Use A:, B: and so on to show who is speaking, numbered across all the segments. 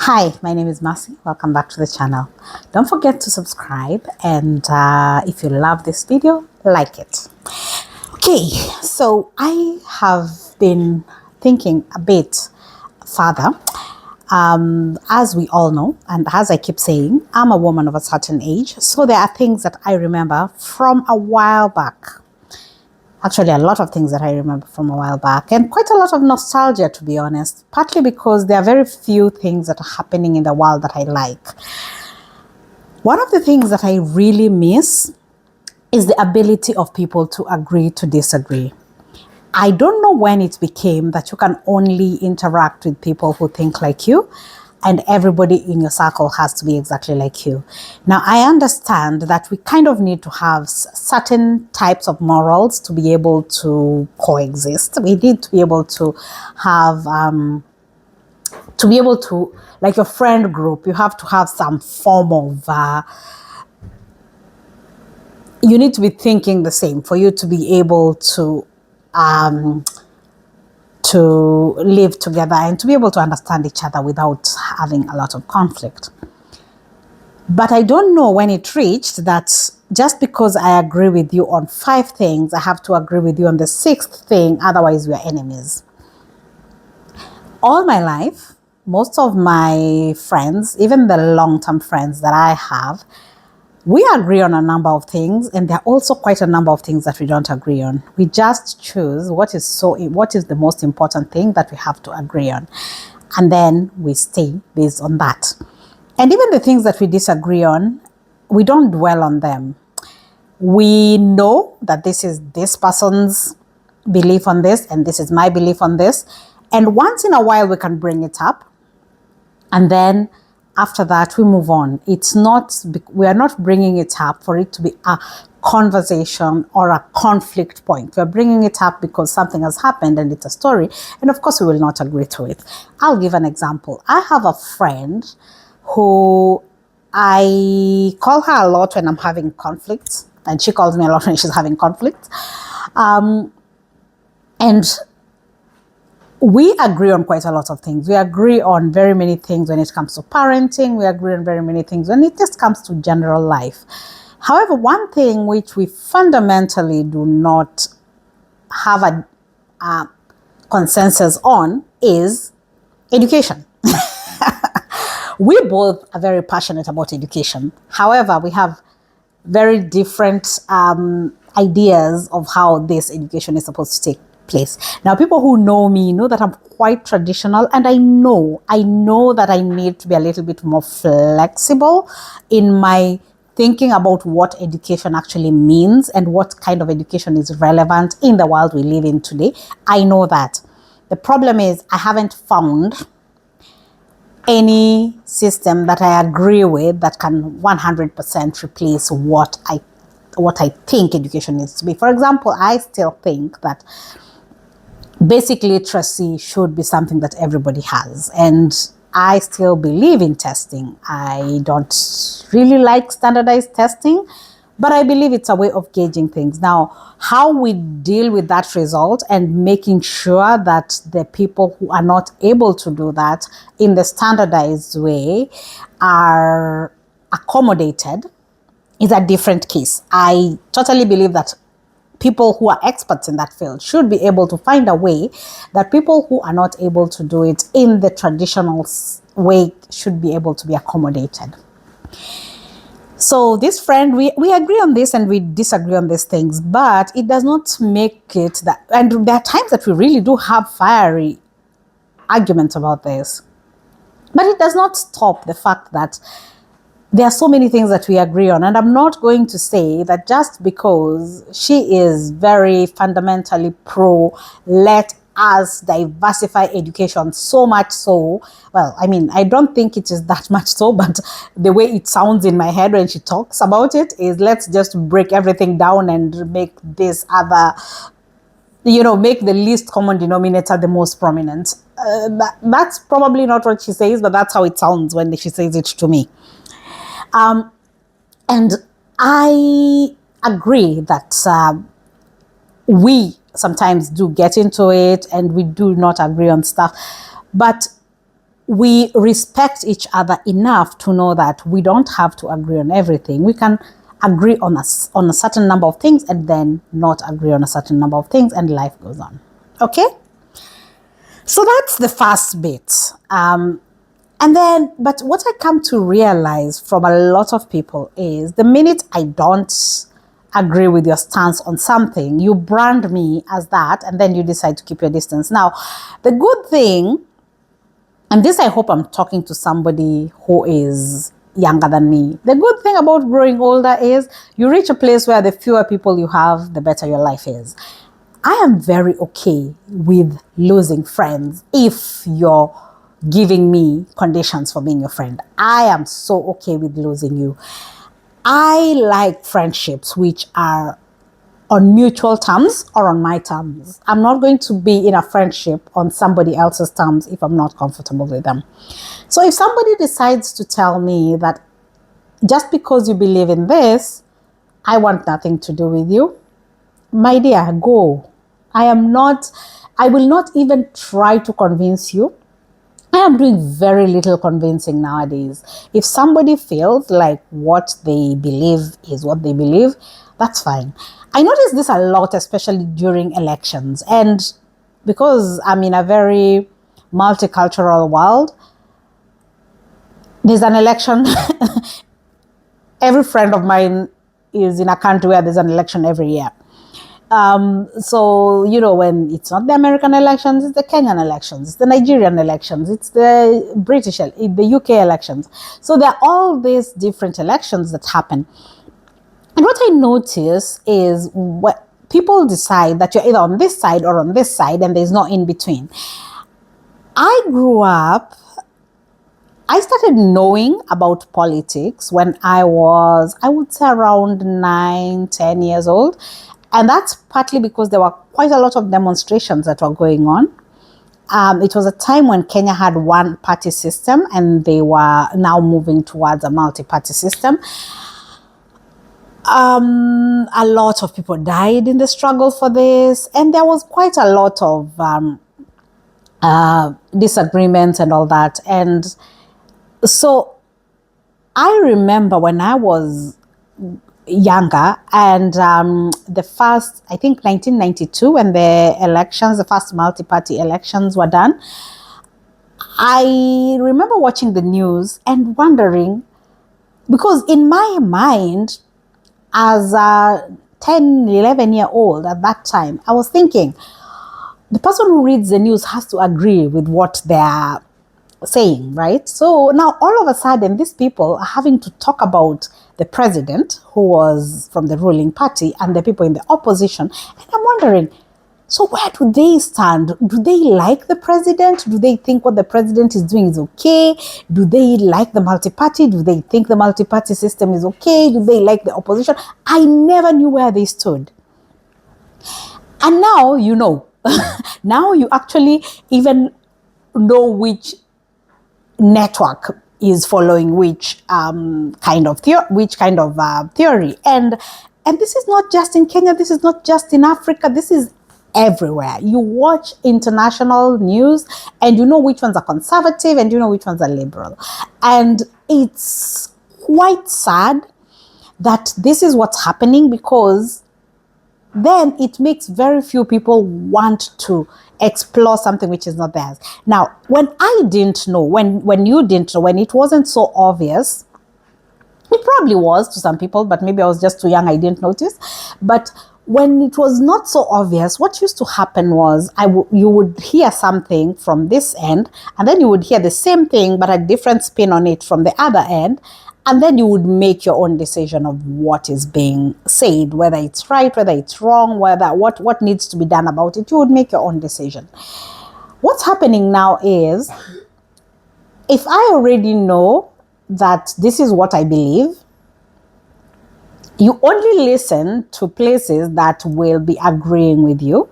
A: Hi, my name is Mercy. Welcome back to the channel. Don't forget to subscribe, and if you love this video, like it. Okay, so I have been thinking a bit further. As we all know, and as I keep saying, I'm a woman of a certain age, so there are things that I remember from a while back. Actually, a lot of things that I remember from a while back, and quite a lot of nostalgia, to be honest, partly because there are very few things that are happening in the world that I like. One of the things that I really miss is the ability of people to agree to disagree. I don't know when it became that you can only interact with people who think like you, and everybody in your circle has to be exactly like you. Now, I understand that we kind of need to have certain types of morals to be able to coexist. We need to be able to have, like your friend group, you have to have some form of, you need to be thinking the same for you to be able to live together and to be able to understand each other without having a lot of conflict. But I don't know when it reached that just because I agree with you on 5 things, I have to agree with you on the 6th thing, otherwise we're enemies. All my life, most of my friends, even the long-term friends that I have, we agree on a number of things, and there are also quite a number of things that we don't agree on. We just choose what is the most important thing that we have to agree on, and then we stay based on that. And even the things that we disagree on, we don't dwell on them. We know that this is this person's belief on this, and this is my belief on this, and once in a while we can bring it up, and then after that, we move on. We are not bringing it up for it to be a conversation or a conflict point. We're bringing it up because something has happened and it's a story. And of course, we will not agree to it. I'll give an example. I have a friend who I call her a lot when I'm having conflicts, and she calls me a lot when she's having conflicts. And we agree on quite a lot of things. We agree on very many things when it comes to parenting. We agree on very many things when it just comes to general life. However, one thing which we fundamentally do not have a consensus on is education. We both are very passionate about education. However, we have very different ideas of how this education is supposed to take place. Now, people who know me know that I'm quite traditional, and I know that I need to be a little bit more flexible in my thinking about what education actually means and what kind of education is relevant in the world we live in today. I know that. The problem is I haven't found any system that I agree with that can 100% replace what I think education needs to be. For example, I still think that basic literacy should be something that everybody has, and I still believe in testing. I don't really like standardized testing, but I believe it's a way of gauging things. Now, how we deal with that result and making sure that the people who are not able to do that in the standardized way are accommodated is a different case. I totally believe that people who are experts in that field should be able to find a way that people who are not able to do it in the traditional way should be able to be accommodated. So this friend, we agree on this and we disagree on these things, but it does not make it that, and there are times that we really do have fiery arguments about this, but it does not stop the fact that there are so many things that we agree on. And I'm not going to say that just because she is very fundamentally pro, let us diversify education so much so, well, I mean, I don't think it is that much so, but the way it sounds in my head when she talks about it is, let's just break everything down and make this other, make the least common denominator the most prominent. That's probably not what she says, but that's how it sounds when she says it to me. And I agree that we sometimes do get into it and we do not agree on stuff. But we respect each other enough to know that we don't have to agree on everything. We can agree on a certain number of things and then not agree on a certain number of things, and life goes on. Okay? So that's the first bit. And then, but what I come to realize from a lot of people is the minute I don't agree with your stance on something, you brand me as that, and then you decide to keep your distance. Now, the good thing, and this I hope I'm talking to somebody who is younger than me. The good thing about growing older is you reach a place where the fewer people you have, the better your life is. I am very okay with losing friends if you're giving me conditions for being your friend. I am so okay with losing you. I like friendships which are on mutual terms or on my terms. I'm not going to be in a friendship on somebody else's terms if I'm not comfortable with them. So if somebody decides to tell me that just because you believe in this, I want nothing to do with you, my dear, go. I will not even try to convince you. I am doing very little convincing nowadays. If somebody feels like what they believe is what they believe, that's fine. I notice this a lot, especially during elections. And because I'm in a very multicultural world, there's an election. Every friend of mine is in a country where there's an election every year. So, when it's not the American elections, it's the Kenyan elections, it's the Nigerian elections, it's the British, the UK elections. So there are all these different elections that happen. And what I notice is what people decide that you're either on this side or on this side, and there's no in between. I started knowing about politics when I was, I would say, around 9-10 years old. And that's partly because there were quite a lot of demonstrations that were going on. It was a time when Kenya had one party system and they were now moving towards a multi-party system. A lot of people died in the struggle for this, and there was quite a lot of disagreements and all that. And so I remember when I was younger, and the first, I think 1992, when the first multi-party elections were done, I remember watching the news and wondering, because in my mind, as a 10, 11-year-old at that time, I was thinking, the person who reads the news has to agree with what they're saying, right? So now all of a sudden, these people are having to talk about the president, who was from the ruling party, and the people in the opposition. And I'm wondering, so where do they stand? Do they like the president? Do they think what the president is doing is okay? Do they like the multi-party? Do they think the multi-party system is okay? Do they like the opposition? I never knew where they stood. And now you know. Now you actually even know which network is following which kind of theory. And this is not just in Kenya. This is not just in Africa. This is everywhere. You watch international news and you know which ones are conservative and you know which ones are liberal. And it's quite sad that this is what's happening, because then it makes very few people want to explore something which is not theirs. Now, when I didn't know, when you didn't know, when it wasn't so obvious, it probably was to some people, but maybe I was just too young, I didn't notice. But when it was not so obvious, what used to happen was you would hear something from this end, and then you would hear the same thing, but a different spin on it from the other end. And then you would make your own decision of what is being said, whether it's right, whether it's wrong, what needs to be done about it. You would make your own decision. What's happening now is, if I already know that this is what I believe, you only listen to places that will be agreeing with you.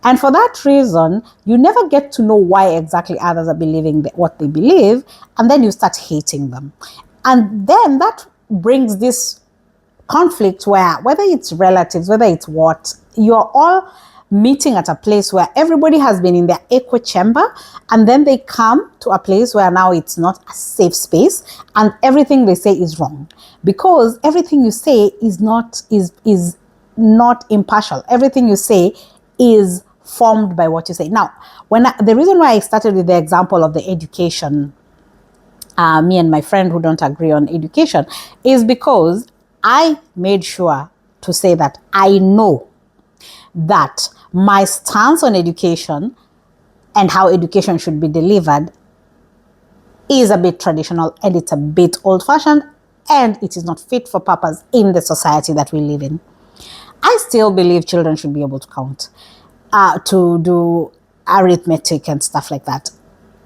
A: And for that reason, you never get to know why exactly others are believing what they believe, and then you start hating them. And then that brings this conflict where, whether it's relatives, whether it's what, you're all meeting at a place where everybody has been in their echo chamber, and then they come to a place where now it's not a safe space, and everything they say is wrong, because everything you say is not impartial. Everything you say is formed by what you say. Now, the reason why I started with the example of the education, me and my friend who don't agree on education, is because I made sure to say that I know that my stance on education and how education should be delivered is a bit traditional, and it's a bit old-fashioned, and it is not fit for purpose in the society that we live in. I still believe children should be able to count, to do arithmetic and stuff like that,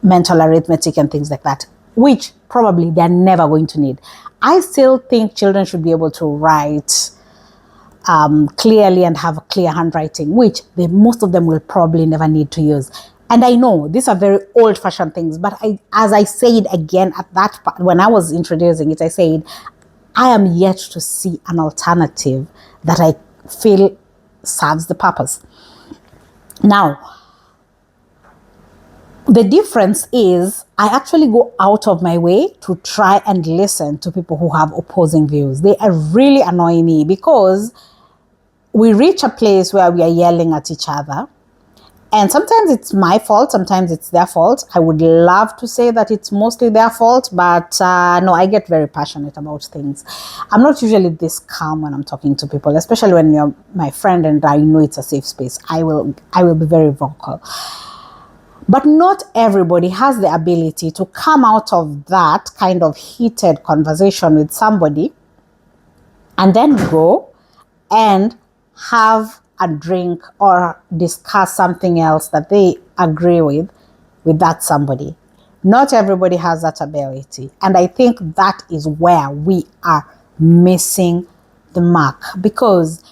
A: mental arithmetic and things like that, which probably they're never going to need. I still think children should be able to write clearly and have a clear handwriting, which most of them will probably never need to use. And I know these are very old-fashioned things, but as I said again at that part, when I was introducing it, I said, I am yet to see an alternative that I feel serves the purpose. Now, the difference is I actually go out of my way to try and listen to people who have opposing views. They are really annoying me, because we reach a place where we are yelling at each other. And sometimes it's my fault, sometimes it's their fault. I would love to say that it's mostly their fault, but no, I get very passionate about things. I'm not usually this calm when I'm talking to people, especially when you're my friend and I know it's a safe space. I will be very vocal. But not everybody has the ability to come out of that kind of heated conversation with somebody and then go and have a drink or discuss something else that they agree with that somebody. Not everybody has that ability. And I think that is where we are missing the mark, because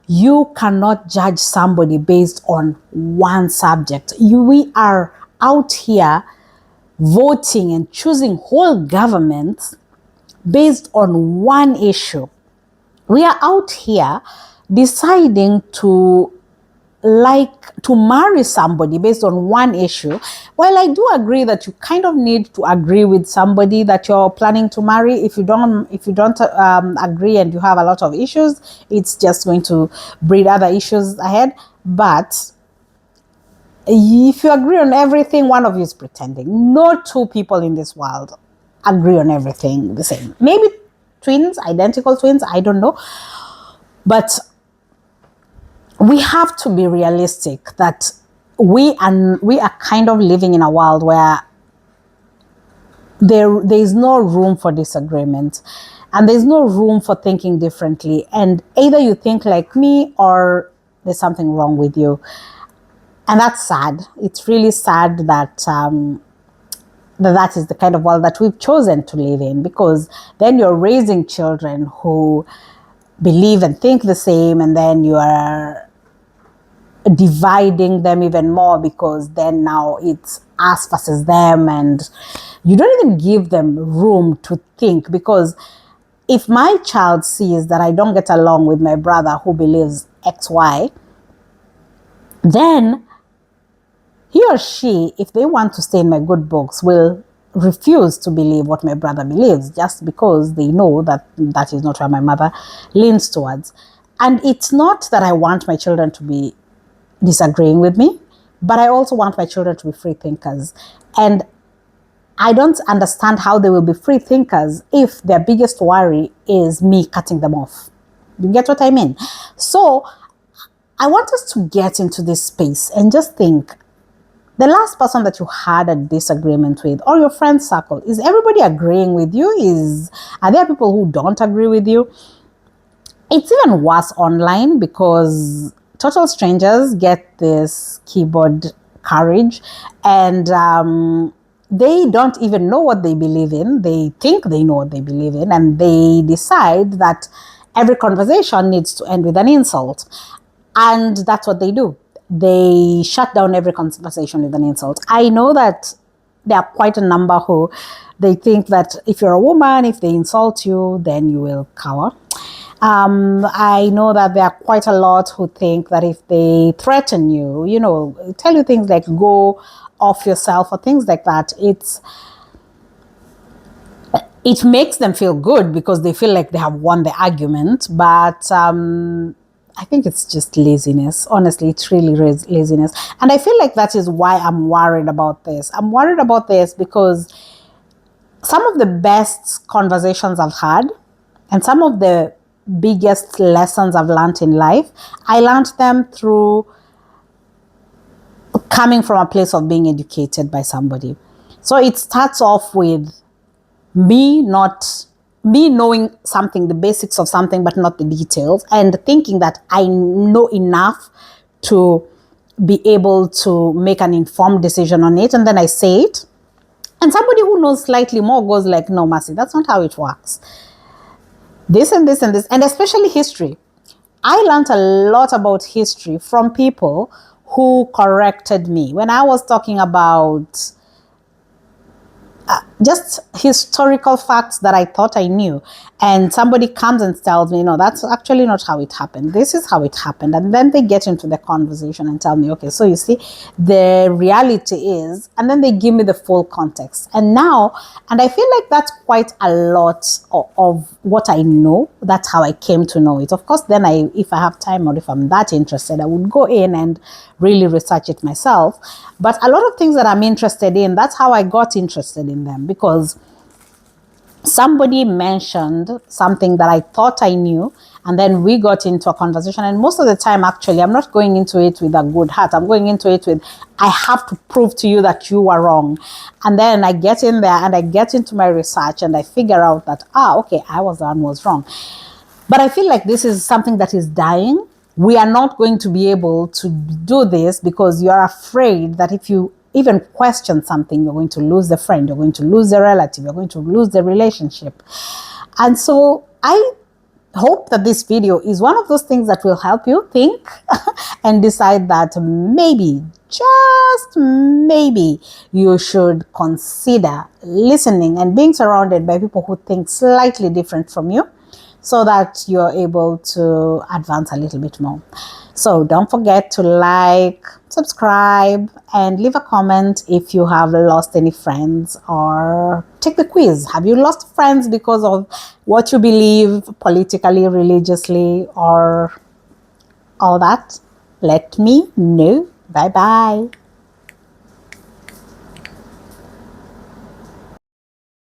A: you cannot judge somebody based on one subject. We are out here voting and choosing whole governments based on one issue. We are out here deciding to marry somebody based on one issue. While I do agree that you kind of need to agree with somebody that you're planning to marry. If you don't agree and you have a lot of issues, it's just going to breed other issues ahead. But if you agree on everything, one of you is pretending. No two people in this world agree on everything the same. Maybe twins, identical twins, I don't know. But we have to be realistic that we are kind of living in a world where there is no room for disagreement, and there's no room for thinking differently. And either you think like me or there's something wrong with you. And that's sad. It's really sad that that is the kind of world that we've chosen to live in, because then you're raising children who believe and think the same, and then you are dividing them even more, because then now it's us versus them, and you don't even give them room to think. Because if my child sees that I don't get along with my brother who believes XY, then he or she, if they want to stay in my good books, will refuse to believe what my brother believes, just because they know that that is not where my mother leans towards. And it's not that I want my children to be disagreeing with me, but I also want my children to be free thinkers. And I don't understand how they will be free thinkers if their biggest worry is me cutting them off. You get what I mean? So I want us to get into this space and just think, the last person that you had a disagreement with, or your friend circle, is everybody agreeing with you? Are there people who don't agree with you? It's even worse online, because total strangers get this keyboard courage, and they don't even know what they believe in. They think they know what they believe in, and they decide that every conversation needs to end with an insult. And that's what they do. They shut down every conversation with an insult. I know that there are quite a number who they think that if you're a woman, if they insult you, then you will cower. I know that there are quite a lot who think that if they threaten you, tell you things like go off yourself or things like that, it makes them feel good because they feel like they have won the argument. But I think it's just laziness. Honestly, it's really laziness. And I feel like that is why I'm worried about this. I'm worried about this because some of the best conversations I've had and some of the biggest lessons I've learned in life, I learned them through coming from a place of being educated by somebody. So it starts off with me knowing something, the basics of something, but not the details, and thinking that I know enough to be able to make an informed decision on it. And then I say it. And somebody who knows slightly more goes like, no, Mercy, that's not how it works. This and this and this, and especially history. I learned a lot about history from people who corrected me when I was talking about just historical facts that I thought I knew. And somebody comes and tells me, no, that's actually not how it happened. This is how it happened. And then they get into the conversation and tell me, okay, so you see, the reality is, and then they give me the full context. And I feel like that's quite a lot of what I know. That's how I came to know it. Of course, then if I have time or if I'm that interested, I would go in and really research it myself. But a lot of things that I'm interested in, that's how I got interested in them, because somebody mentioned something that I thought I knew, and then we got into a conversation. And most of the time, actually, I'm not going into it with a good heart. I'm going into it with, I have to prove to you that you are wrong. And then I get in there and I get into my research and I figure out that, okay, I was the one who was wrong. But I feel like this is something that is dying. We are not going to be able to do this because you're afraid that if you even question something, you're going to lose the friend, you're going to lose the relative, you're going to lose the relationship. And so I hope that this video is one of those things that will help you think and decide that maybe, just maybe, you should consider listening and being surrounded by people who think slightly different from you, so that you're able to advance a little bit more. So don't forget to like, subscribe, and leave a comment if you have lost any friends, or take the quiz. Have you lost friends because of what you believe politically, religiously, or all that? Let me know. Bye-bye.